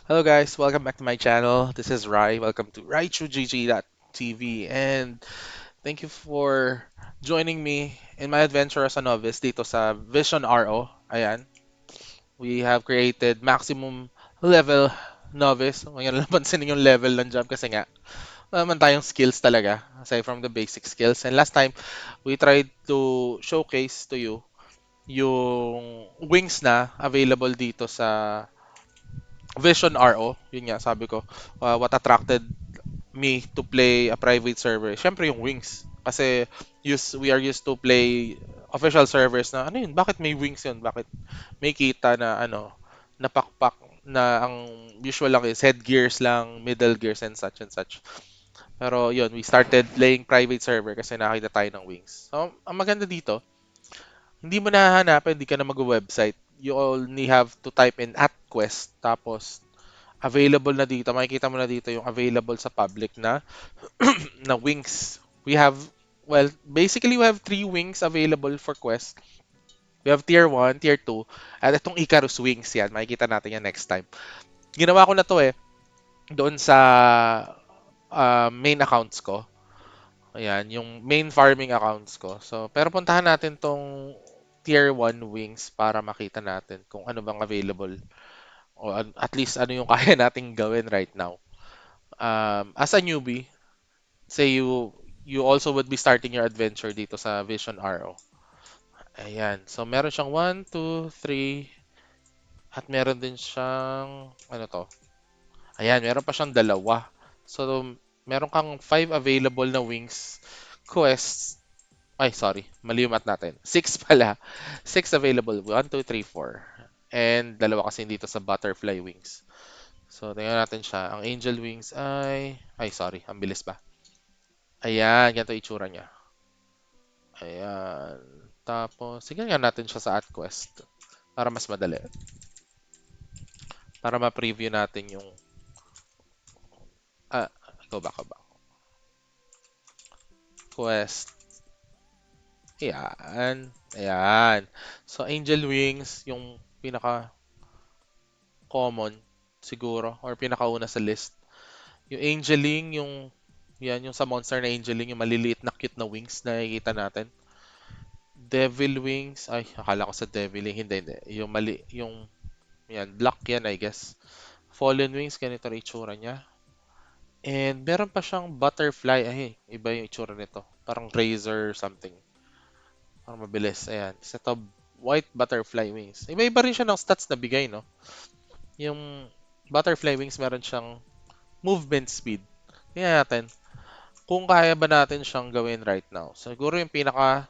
Hello guys, welcome back to my channel. This is Rai. Welcome to RaiChuGG.tv and thank you for joining me in my adventure as a novice dito sa Vision RO. Ayan, we have created maximum level novice. Ngayon lang pansinin yung level ng job kasi nga wala naman tayong skills talaga aside from the basic skills. And last time, we tried to showcase to you yung wings na available dito sa Vision RO, yun nga sabi ko, what attracted me to play a private server. Siyempre yung wings. Kasi we are used to play official servers na ano yun, bakit may wings yun? Bakit may kita na ano, na pakpak na ang usual lang is headgears lang, middle gears and such and such. Pero yun, we started playing private server kasi nakita tayo ng wings. So, ang maganda dito, hindi mo nahahanapin, hindi ka na mag-website. You only have to type in at quest tapos available na dito. Makikita mo na dito yung available sa public na na wings. We have, well, basically we have three wings available for quest. We have tier 1, tier 2, at itong Icarus wings yan. Makikita natin yan next time. Ginawa ko na to doon sa main accounts ko. Ayan, yung main farming accounts ko. So, pero puntahan natin tong tier 1 wings para makita natin kung ano bang available o at least ano yung kaya nating gawin right now. As a newbie, say you also would be starting your adventure dito sa Vision RO. Ayan. So meron siyang 1, 2, 3 at meron din siyang ano to? Ayan, meron pa siyang dalawa. So meron kang 5 available na wings quests. Ay, sorry. Mali yung math natin. 6 pala. 6 available. 1, 2, 3, 4. And dalawa kasi dito sa butterfly wings. So, tingnan natin siya. Ang angel wings ay sorry. Ang bilis pa. Ayan, ganito itsura niya. Ayan. Tapos, sige nga natin siya sa AdQuest para mas madali. Para ma-preview natin yung ah, go back. Quest. Ayan. Ayan. So, Angel Wings, yung pinaka common siguro or pinakauna sa list. Yung Angeling, yan yung sa monster na Angeling, yung maliliit na cute na wings na nakikita natin. Devil Wings, ay, akala ko sa Deviling, hindi. Yung mali, yan, black yan, I guess. Fallen Wings, ganito rin itsura niya. And meron pa siyang butterfly. Ay, iba yung itsura nito. Parang razor something. Parang mabilis. Ayan. Isa to, white butterfly wings. Iba-iba rin siya ng stats na bigay, no? Yung butterfly wings, meron siyang movement speed. Tingnan natin kung kaya ba natin siyang gawin right now. Siguro yung pinakauna.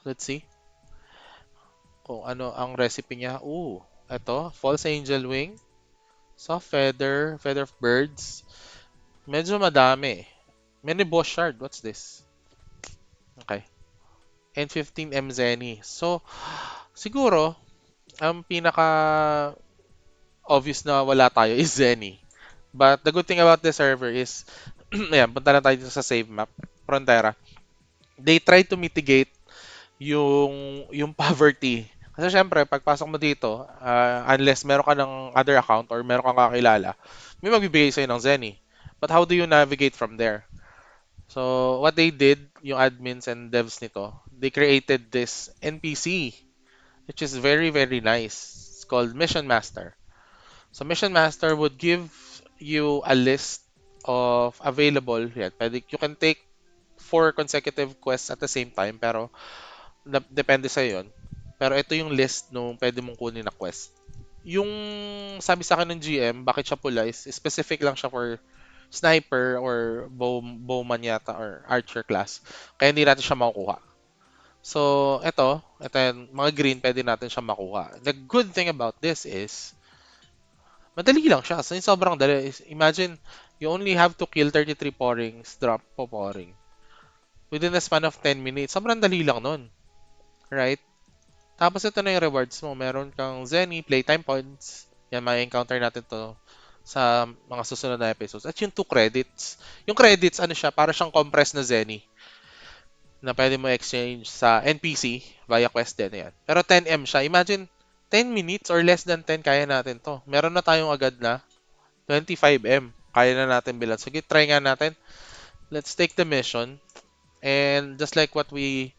Let's see. Kung ano ang recipe niya. Ooh, eto. False angel wing. Soft feather. Feather of birds. Medyo madami. Many boss shard. What's this? Okay. And 15M Zenny. So, siguro, ang pinaka obvious na wala tayo is Zenny. But the good thing about the server is, ayan, punta na tayo dito sa save map, Frontera. They try to mitigate yung poverty. Kasi syempre, pagpasok mo dito, unless meron ka ng other account or meron kang kakilala, may magbibigay sa'yo ng Zenny. But how do you navigate from there? So, what they did, yung admins and devs nito, they created this NPC, which is very, very nice. It's called Mission Master. So, Mission Master would give you a list of available, yeah, you can take 4 consecutive quests at the same time, pero depende sa yon. Pero ito yung list nung pwede mong kunin na quest. Yung sabi sa akin ng GM, bakit siya pula is specific lang siya for sniper or bowman yata or archer class. Kaya hindi natin siya makukuha. So, ito yung mga green, pwede natin siya makuha. The good thing about this is, madali lang siya. So, yung sobrang dali is, imagine, you only have to kill 33 porings, drop po poring. Within a span of 10 minutes, sobrang dali lang nun. Right? Tapos ito na yung rewards mo. Meron kang Zenny, playtime points. Yan, may encounter natin to sa mga susunod na episodes. At yung 2 credits. Yung credits, ano siya, para siyang compressed na Zenny na pwede mo exchange sa NPC via quest din. Yan. Pero 10M siya. Imagine, 10 minutes or less than 10, kaya natin to. Meron na tayong agad na 25M. Kaya na natin bilan. Sige, try nga natin. Let's take the mission. And just like what we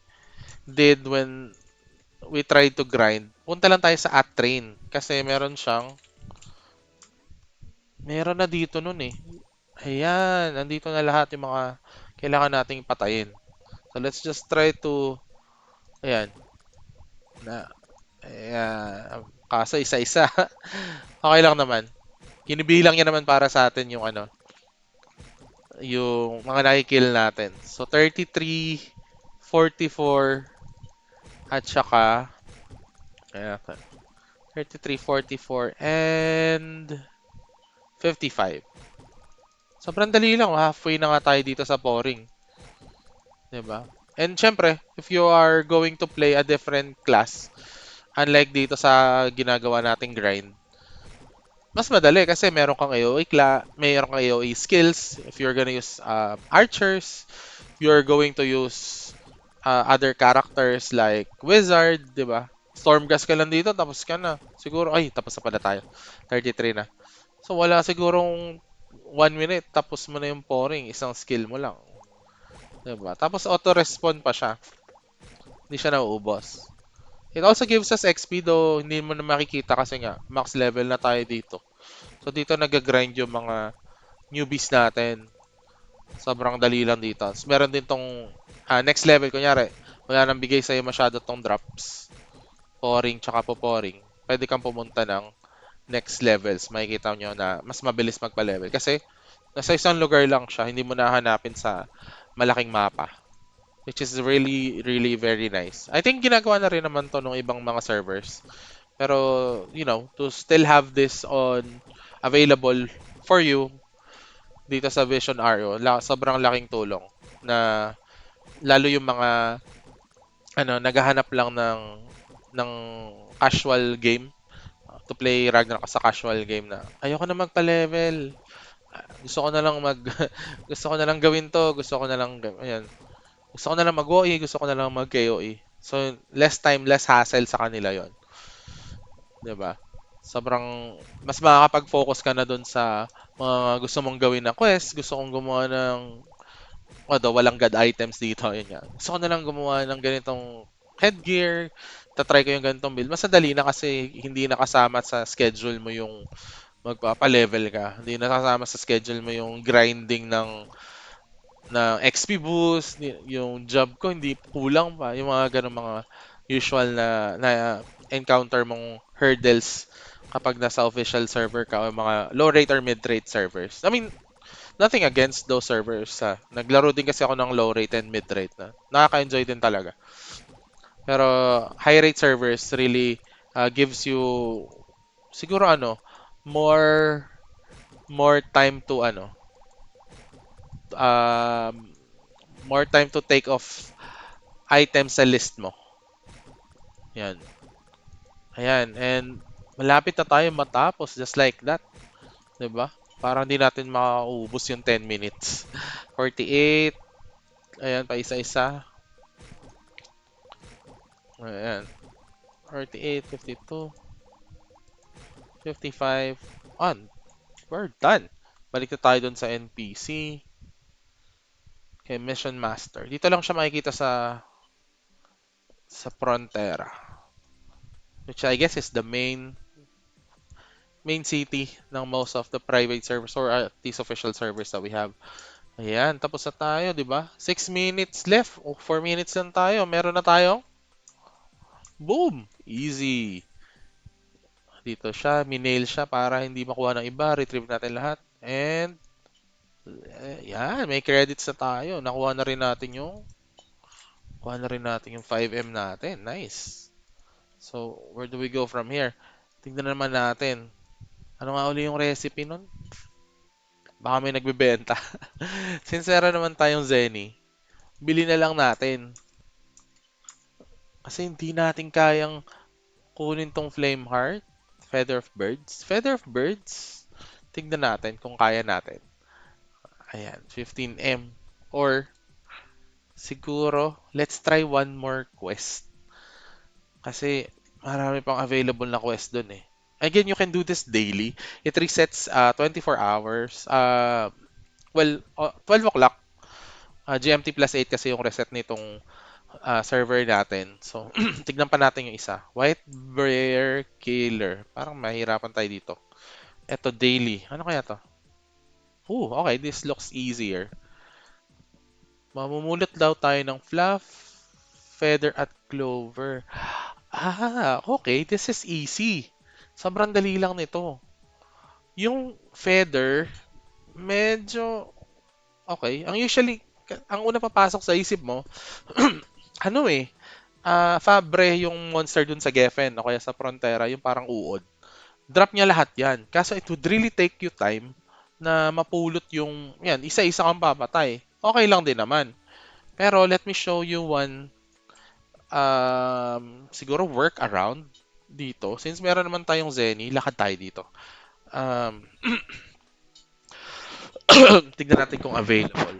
did when we tried to grind, punta lang tayo sa at train. Kasi meron na dito nun eh. Ayan, nandito na lahat yung mga kailangan nating patayin. So let's just try to, ayan, na, ayan, kaso isa-isa. Okay lang naman. Kinibilang niya naman para sa atin yung ano, yung mga nakikill natin. So 33, 44, at saka, ayan, 33, 44, and 55. Sobrang dali lang. Halfway na nga tayo dito sa pouring. 'Di ba? And syempre, if you are going to play a different class, unlike dito sa ginagawa nating grind, mas madali kasi meron kang AoE skills. If you're gonna use archers, you're going to use other characters like wizard, 'di ba? Stormcast ka lang dito, tapos ka na. Siguro, ay, tapos na pala tayo. 33 na. So, wala sigurong 1 minute, tapos mo na yung pouring. Isang skill mo lang. 'Di ba? Tapos, auto-respawn pa siya. Hindi siya nauubos. It also gives us XP though hindi mo na makikita kasi nga max level na tayo dito. So dito nag-grind yung mga newbies natin. Sobrang dali lang dito. Tapos meron din tong next level kunyari, wala nang bigay sa'yo masyado tong drops. Pouring tsaka poporing. Pwede kang pumunta ng next levels. Makikita nyo na mas mabilis magpa-level. Kasi nasa isang lugar lang siya. Hindi mo nahanapin sa malaking mapa. Which is really, really very nice. I think ginagawa na rin naman to ng ibang mga servers. Pero, to still have this on available for you dito sa Vision RO, sobrang laking tulong na lalo yung mga naghahanap lang ng casual game to play Ragnarok sa casual game na ayoko na magpa-level. Gusto ko na lang gusto ko na lang gawin to, ayan. Gusto ko na lang mag-OE, gusto ko na lang mag-KOE. So, less time, less hassle sa kanila 'yon. 'Di ba? Sobrang mas makakapag-focus ka na doon sa mga gusto mong gawin na quest, gusto kong gumawa ng walang god items dito, yun nga. Gusto ko na lang gumawa ng ganitong headgear, tatry ko yung ganitong build. Mas madali na kasi hindi nakasama sa schedule mo yung magpapa-level ka. Hindi nakasama sa schedule mo yung grinding ng XP boost, yung job ko hindi kulang pa, yung mga ganong mga usual na encounter mong hurdles kapag nasa official server ka o mga low rate or mid rate servers. I mean, nothing against those servers. Naglaro din kasi ako ng low rate and mid rate na. Nakaka-enjoy din talaga. Pero high rate servers really gives you siguro more more time to um more time to take off items sa list mo. Yan. Ayan. And malapit na tayo matapos just like that. 'Di ba? Parang hindi natin mauubos yung 10 minutes. 48. Ayan, pa isa-isa. Ayan. 48, 52, 55. On. We're done. Balik na tayo dun sa NPC. Okay, Mission Master. Dito lang siya makikita sa Frontera. Which I guess is the main city ng most of the private servers or these official servers that we have. Ayan, tapos na tayo, di ba? 6 minutes left. O, 4 minutes lang tayo. Meron na tayo. Boom! Easy. Dito siya, minail siya para hindi makuha ng iba. Retrieve natin lahat. And, yan, may credits na tayo. Nakuha na rin natin yung 5M natin. Nice. So, where do we go from here? Tingnan naman natin. Ano nga uli yung recipe nun? Baka may nagbebenta. Sincero naman tayong Zenny. Bili na lang natin. Kasi hindi natin kayang kunin tong Flame Heart. Feather of Birds. Feather of Birds. Tignan natin kung kaya natin. Ayan, 15M. Or, siguro, let's try one more quest. Kasi, Marami pang available na quest dun eh. Again, you can do this daily. It resets 24 hours. 12 o'clock. GMT plus 8 kasi yung reset nitong server natin. So, tignan pa natin yung isa. White Bear Killer. Parang mahirapan tayo dito. Eto, daily. Ano kaya to? Okay. This looks easier. Mamumulot daw tayo ng fluff, feather, at clover. Okay. This is easy. Sobrang dali lang nito. Yung feather, medyo okay. Ang una papasok sa isip mo, ano eh, Fabre yung monster dun sa Geffen o kaya sa Frontera, yung parang uod. Drop niya lahat yan. Kaso it would really take you time na mapulot yung, yan, isa-isa kang papatay. Okay lang din naman. Pero let me show you one, siguro work around dito. Since meron naman tayong Zenny, lakad tayo dito. Um, tignan natin kung available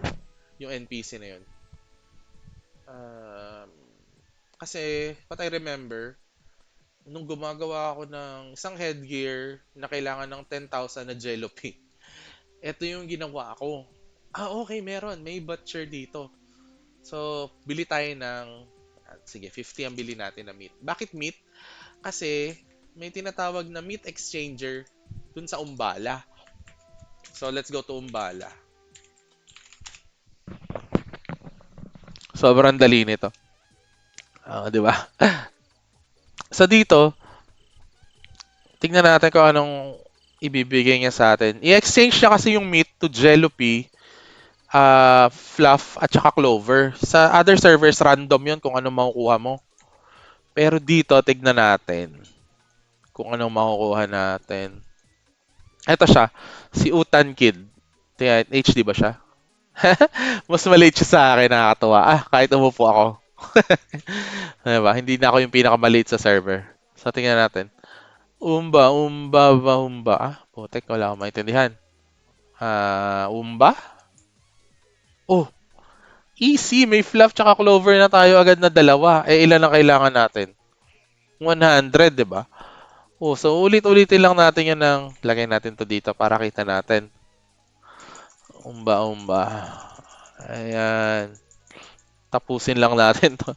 yung NPC na yun. Um, Kasi, what I remember, nung gumagawa ako ng isang headgear na kailangan ng 10,000 na jello pin, ito yung ginawa ko. Okay, meron. May butcher dito. So, bili tayo ng, sige, 50 ang bili natin na meat. Bakit meat? Kasi, may tinatawag na meat exchanger dun sa Umbala. So, let's go to Umbala. Sobrang dali nito. Di ba? So, dito, tingnan natin kung anong ibibigay niya sa atin. I-exchange niya kasi yung meat to Jello-P, Fluff, at saka Clover. Sa other servers, random yon kung anong makukuha mo. Pero dito, tignan natin kung anong makukuha natin. Ito siya, si Utan Kid. Tingnan, HD ba siya? Mas maliit siya sa akin, nakakatuwa. Kahit umupo ako. Diba? Hindi na ako yung pinakamaliit sa server. So, tingnan natin. Umba. Putek, wala akong maintindihan. Umba? Oh, easy. May fluff tsaka clover na tayo agad na dalawa. Ilan ang kailangan natin? 100, di ba? So ulit-ulitin lang natin yan ng lagay natin to dito para kita natin. Umba. Ayan. Tapusin lang natin to.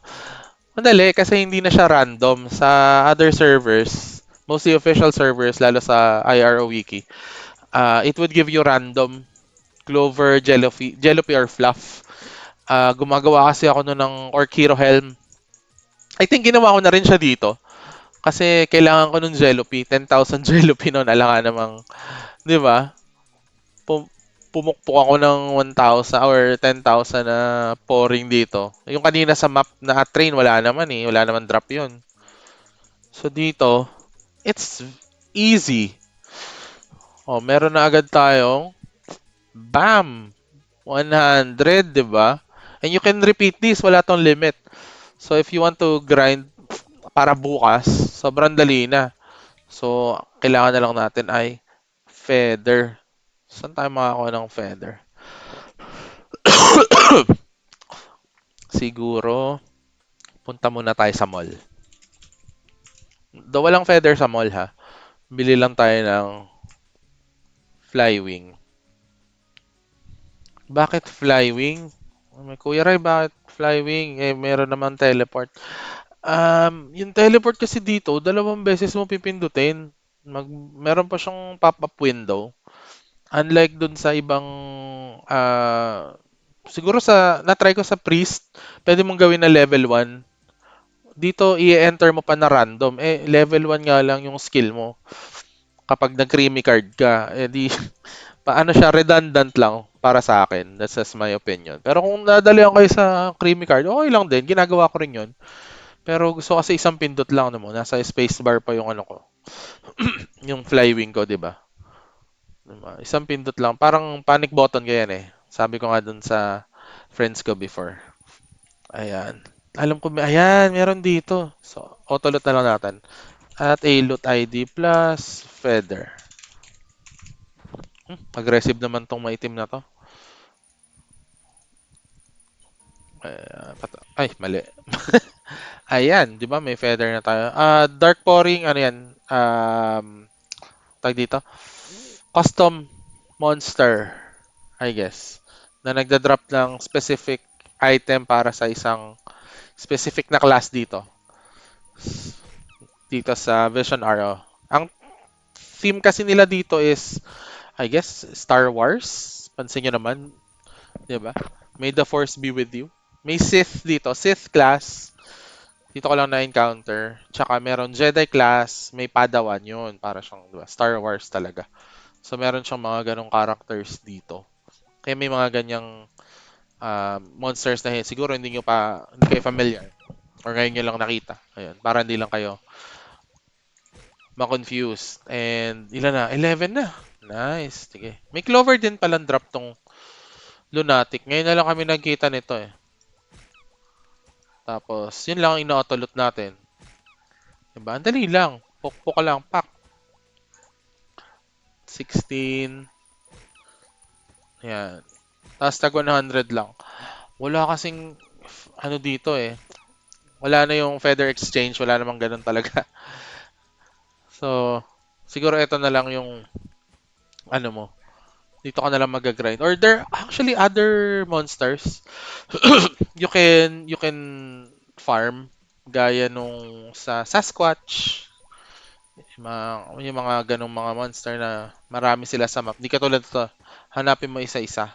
Madali kasi hindi na siya random. Sa other servers, mostly official servers, lalo sa IRO wiki, it would give you random clover, jellypy or fluff. Gumagawa kasi ako nun ng Orc Hero Helm. I think ginawa ko na rin siya dito. Kasi kailangan ko ng Jellypy. 10,000 Jellypy noon. Alam ka namang, di ba? Pum- Pumukpok ako ng 1,000 or 10,000 na pouring dito. Yung kanina sa map na train, wala naman eh. Wala naman drop yun. So dito, it's easy. Meron na agad tayong bam! 100, di ba? And you can repeat this. Wala tong limit. So if you want to grind para bukas, sobrang dali na. So, kailangan na lang natin ay feather. Saan tayo makakuha ng feather? Siguro, punta muna tayo sa mall. Do walang feather sa mall ha. Bili lang tayo ng flywing. Bakit flywing? Kuya Ray, bakit flywing? Meron naman teleport. Yung teleport kasi dito, 2 beses mo pipindutin. Meron pa siyang pop-up window. Unlike dun sa ibang, siguro na-try ko sa priest, pwede mong gawin na level 1. Dito, i-enter mo pa na random. Level 1 nga lang yung skill mo. Kapag nag-creamy card ka, di, paano siya, redundant lang para sa akin. That's just my opinion. Pero kung nadalihan kayo sa creamy card, okay lang din. Ginagawa ko rin yun. Pero gusto kasi isang pindot lang ano mo. Nasa spacebar pa yung ano ko. Yung flywing ko, di ba? Diba? Isang pindot lang. Parang panic button ganyan eh. Sabi ko nga dun sa friends ko before. Ayan. Alam ko, ayan, meron dito. So, autolot na lang natin. At a loot ID plus feather. Aggressive naman tong maitim na to. Ay, mali. Ayan, di ba may feather na tayo. Dark pouring, ano yan? Tag dito. Custom monster, I guess. Na nagda-drop ng specific item para sa isang specific na class dito. Dito sa Vision Arrow. Ang theme kasi nila dito is, I guess, Star Wars. Pansin nyo naman, di ba? May the Force be with you. May Sith dito, Sith class. Dito ko lang na-encounter. Tsaka meron Jedi class, may Padawan yun. Para siyang, di ba, Star Wars talaga. So meron siyang mga ganong characters dito. Kaya may mga ganyang monsters na siguro hindi kayo familiar. Or ngayon nyo lang nakita. Ayun, para hindi lang kayo ma-confuse. And ilan na? 11 na. Nice. Sige. May Clover din palang drop tong Lunatic. Ngayon na lang kami nagkita nito eh. Tapos, yun lang ang ina-autolot natin. Diba? Ang dali lang. Pukpok ka lang. Pak. 16. Yan. Tapos tag 100 lang. Wala kasing ano dito eh. Wala na yung feather exchange. Wala namang ganun talaga. So, siguro ito na lang yung ano mo. Dito ka na lang mag-grind. Or there are actually other monsters you can farm gaya nung sa Sasquatch. Yung mga ganong mga monster na marami sila sa map. Di katulad ito. Hanapin mo isa-isa.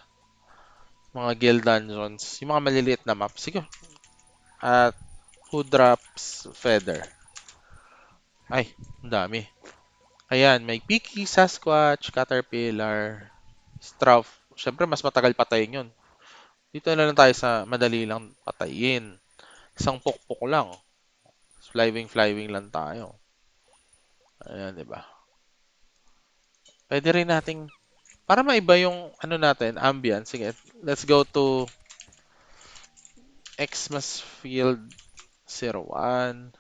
Mga guild dungeons. Yung mga maliliit na map. Sige. At who drops feather? Ay, ang dami. Ayan, may Piki, Sasquatch, Caterpillar, Strauf. Siyempre, mas matagal patayin yun. Dito na lang tayo sa madali lang patayin. Isang pukpok lang. Flywing lang tayo. Ayan, di ba? Pwede rin nating, para maiba yung ano natin, ambience. Sige, let's go to Xmas Field 01.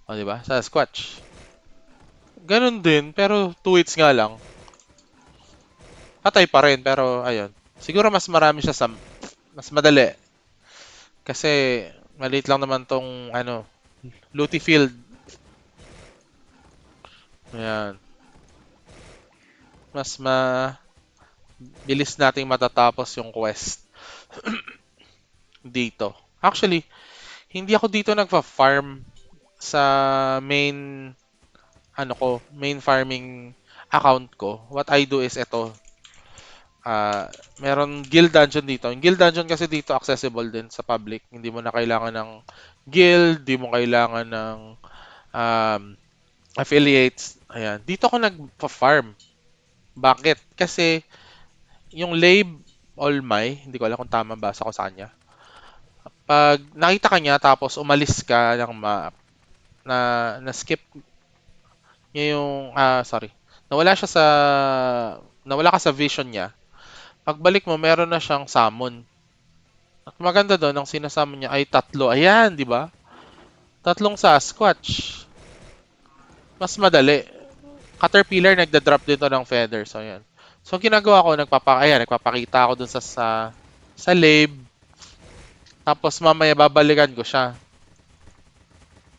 O, di ba? Sa Squatch. Ganun din, pero 2 hits nga lang. Patay pa rin, pero ayun. Siguro mas marami siya sa, mas madali. Kasi, maliit lang naman tong, ano, Looty Field. Ayan. Mas bilis nating matatapos yung quest dito. Actually, hindi ako dito nagfa-farm sa main main farming account ko. What I do is ito. Meron guild dungeon dito. Yung guild dungeon kasi dito accessible din sa public. Hindi mo na kailangan ng guild, hindi mo kailangan ng um, affiliates. Ayan. Dito ako nagpa-farm. Bakit? Kasi yung Lave Olmay, hindi ko alam kung tama basa ko sa kanya. Pag nakita ka niya tapos umalis ka ng map, na-skip niya yung, sorry. Nawala ka sa vision niya. Pagbalik mo, meron na siyang summon. At maganda doon, ang sinasummon niya ay tatlo. Ayan, di ba? Tatlong Sasquatch. Mas madali. Caterpillar nagda-drop dito ng feather. So, ayan. So, ginagawa ko, nagpapakita ako dun sa lab. Tapos, mamaya babalikan ko siya.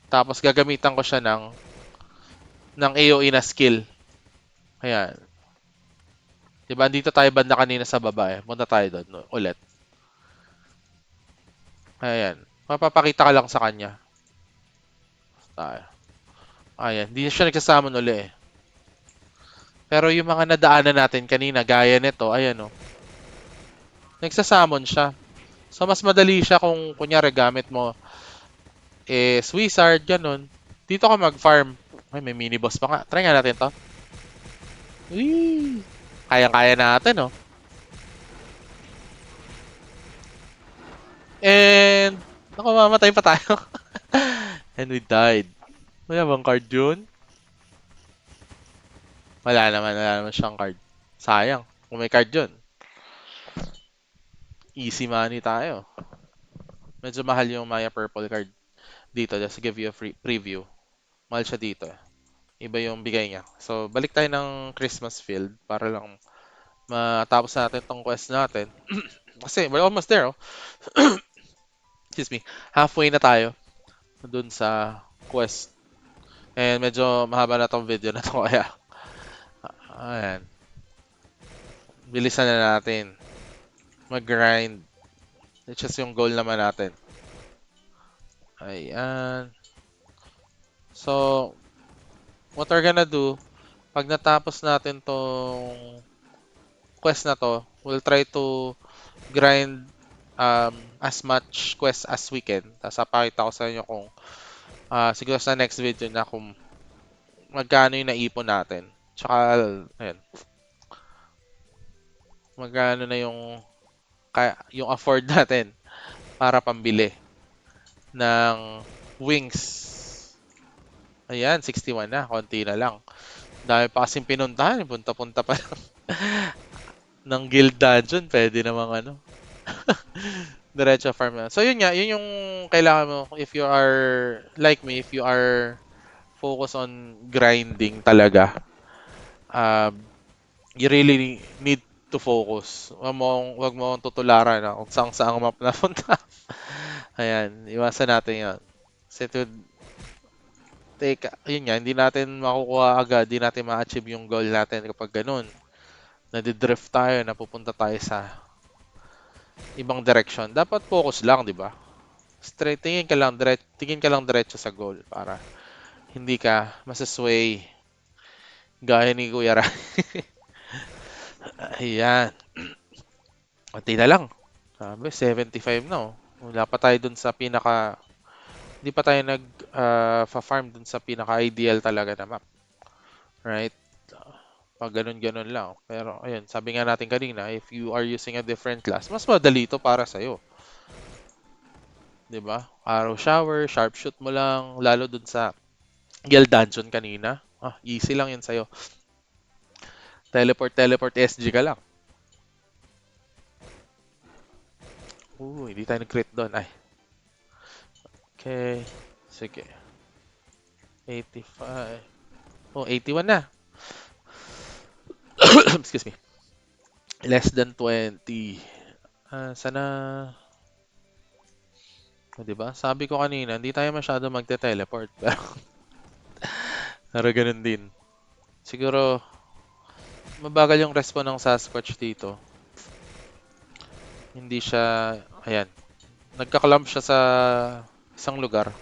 Tapos, gagamitan ko siya ng AoE na skill. Ayan. Diba, dito tayo banda kanina sa baba eh. Punta tayo doon ulit. Ayan. Mapapakita ka lang sa kanya. Tayo. Ayan. Hindi siya nagsasamon uli eh. Pero yung mga nadaanan natin kanina, gaya nito, ayan o. Nagsasamon siya. So, mas madali siya kung kunyari gamit mo is wizard, ganun. Dito ka mag-farm. Ay, may mini boss pa nga. Try nga natin to. Whee! Kaya-kaya natin, oh. And, naku, mamatay pa tayo. And we died. Wala bang card yun? Wala naman siyang card. Sayang. Kung may card yun, easy money tayo. Medyo mahal yung Maya Purple card dito. Just to give you a free preview. Mahal siya dito. Iba yung bigay niya. So, balik tayo ng Christmas Field para lang matapos natin tong quest natin. Kasi, we're almost there, oh. Excuse me. Halfway na tayo. dun sa quest. And medyo mahaba na tong video na to kaya ayan, bilisan na natin mag-grind. Which is yung goal naman natin. Ayan. So, what we're gonna do, pag natapos natin tong quest na to, we'll try to grind as much quest as we can. Tapos papakita ko sa inyo kung siguro sa next video na kung magkano yung naipon natin. Tsaka, ayan, magkano na yung afford natin para pambili ng wings. Ayan, 61 na. Konti na lang. Dami pa kasing pinuntahan. Punta-punta pa ng guild dungeon. Pwede namang ano. Diretso farm na. So yun nga, yun yung kailangan mo if you are like me, if you are focused on grinding talaga. Um, you really need to focus. Wag mo tutularan na kung saan saang map na punta. Ayan, iwasan natin 'yan. Kasi yun nga, hindi natin makukuha agad, hindi natin ma-achieve yung goal natin kapag ganun. Nadidrift tayo, napupunta tayo sa ibang direction. Dapat focus lang, di ba? Straight, tingin ka lang diretso sa goal para hindi ka masasway gaya ni Kuya Ra. Ayan. Kunti na lang. Sabi, 75 na oh. Wala pa tayo dun sa hindi pa tayo farm dun sa pinaka-ideal talaga na map. Right? Pag ganun-ganun lang. Pero, ayun, sabi nga natin kanina, if you are using a different class, mas madali ito para sa'yo. 'Di ba? Arrow shower, sharpshoot mo lang, lalo dun sa Guild Dungeon kanina. Easy lang yun sa'yo. Teleport SG ka lang. Hindi tayo nag-crit doon. Ay, okay. Sige. 85. 81 na. Excuse me. Less than 20. Sana... di ba? Sabi ko kanina, hindi tayo masyado magte-teleport. Pero ganun din. Siguro, mabagal yung respawn ng Sasquatch dito. Hindi siya... Ayan. Nagka-clump siya sa isang lugar.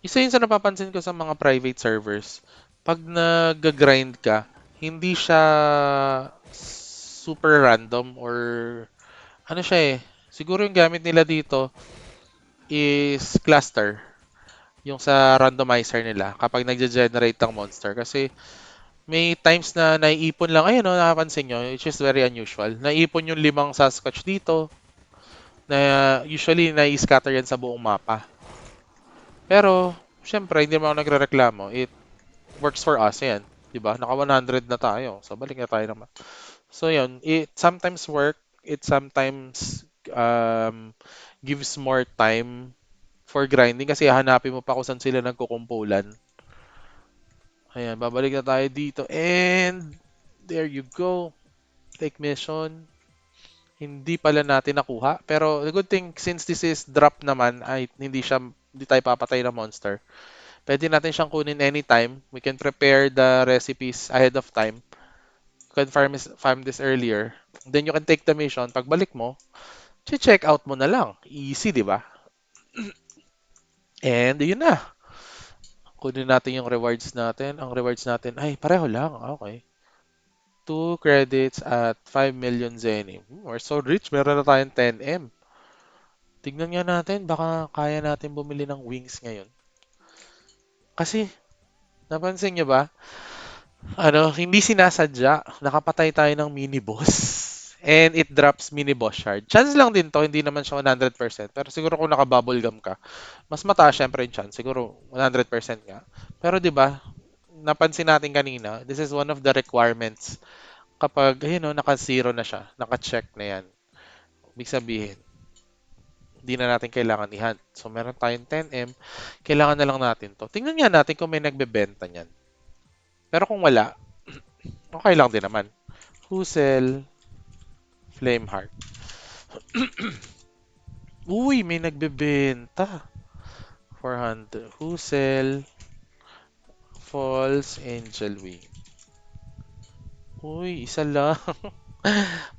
Isa yun sa napapansin ko sa mga private servers. Pag nag-grind ka, hindi siya super random or ano siya eh. Siguro yung gamit nila dito is cluster. Yung sa randomizer nila kapag nagge-generate ng monster. Kasi may times na naiipon lang. Ayun, no, nakapansin nyo, which is very unusual. Naiipon yung 5 Sasquatch dito na usually nai-scatter yan sa buong mapa. Pero, syempre, hindi naman ako nagre-reklamo. It works for us, yan. 'Di ba? Naka 100 na tayo. So, balik na tayo naman. So, yun. It sometimes work. It sometimes gives more time for grinding kasi hanapin mo pa kung saan sila nagkukumpulan. Ayan, babalik na tayo dito. And, there you go. Take mission. Hindi pala natin nakuha. Pero, the good thing, since this is drop naman, ay hindi tayo papatay ng monster. Pwede natin siyang kunin anytime. We can prepare the recipes ahead of time. You can farm this earlier. Then you can take the mission. Pagbalik mo, check out mo na lang. Easy, di ba? And yun na. Kunin natin yung rewards natin. Ang rewards natin ay pareho lang. Okay. 2 credits at 5 million Zenny. We're so rich. Meron na tayong 10M. Tignan nga natin. Baka kaya natin bumili ng wings ngayon. Kasi, napansin nyo ba? Hindi sinasadya. Nakapatay tayo ng mini boss. And it drops mini boss shard. Chance lang din to, hindi naman siya 100%. Pero siguro kung naka-bubble gum ka, mas mataas syempre yung chance. Siguro 100% nga. Pero 'di ba? Napansin natin kanina, this is one of the requirements kapag ayun no, naka-zero na siya, naka-check na 'yan. Ibig sabihin, hindi na natin kailangan i-hunt. So meron tayong 10M, kailangan na lang natin to. Tingnan nga natin kung may nagbebenta niyan. Pero kung wala, okay lang din naman. Who sell Flameheart? Uy, may nagbebenta. 400. Who sell false angel wing? Uy, isa lang.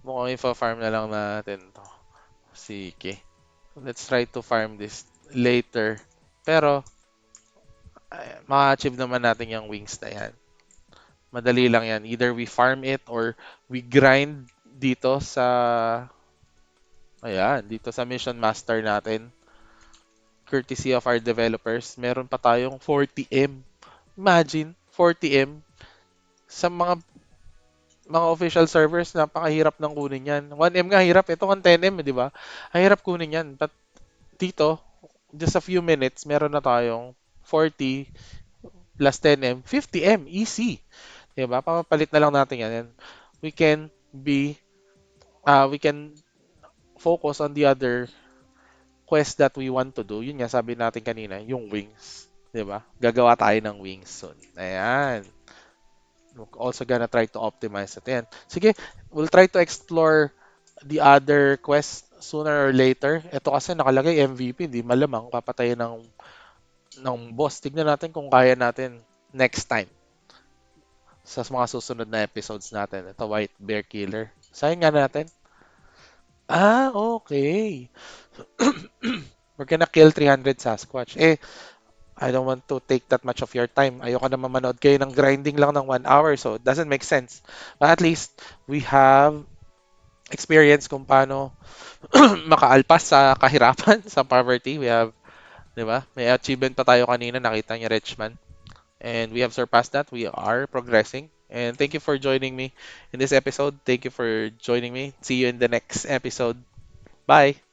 Mukhang ipa-farm na lang natin to. Sige. Let's try to farm this later. Pero, ma-achieve naman natin yung wings na yan. Madali lang yan. Either we farm it or we grind dito sa, ayan, dito sa Mission Master natin. Courtesy of our developers. Meron pa tayong 40M. Imagine, 40M. Sa mga official servers, napakahirap ng kunin yan. 1M nga hirap. Ito ang 10M, di ba? Ang hirap kunin yan. But dito, just a few minutes, meron na tayong 40 plus 10M, 50M, easy. Di ba? Papapalit na lang natin yan. And we can we can focus on the other quest that we want to do. Yun nga, sabi natin kanina, yung wings. Di ba? Gagawa tayo ng wings soon. Ayan. We're also gonna try to optimize it. Ayan. Sige, we'll try to explore the other quest sooner or later. Ito kasi nakalagay MVP, di malamang papatayin ng boss. Tignan natin kung kaya natin next time sa mga susunod na episodes natin. Ito, White Bear Killer. Sayang nga natin. Ah, okay. We're gonna kill 300 Sasquatch. I don't want to take that much of your time. Ayoko na mamanood kayo ng grinding lang ng 1 hour, so it doesn't make sense. But at least, we have experience kung paano makaalpas sa kahirapan, sa poverty. We have, di ba? May achievement pa tayo kanina, nakita niya Richman. And we have surpassed that. We are progressing. And thank you for joining me in this episode. Thank you for joining me. See you in the next episode. Bye.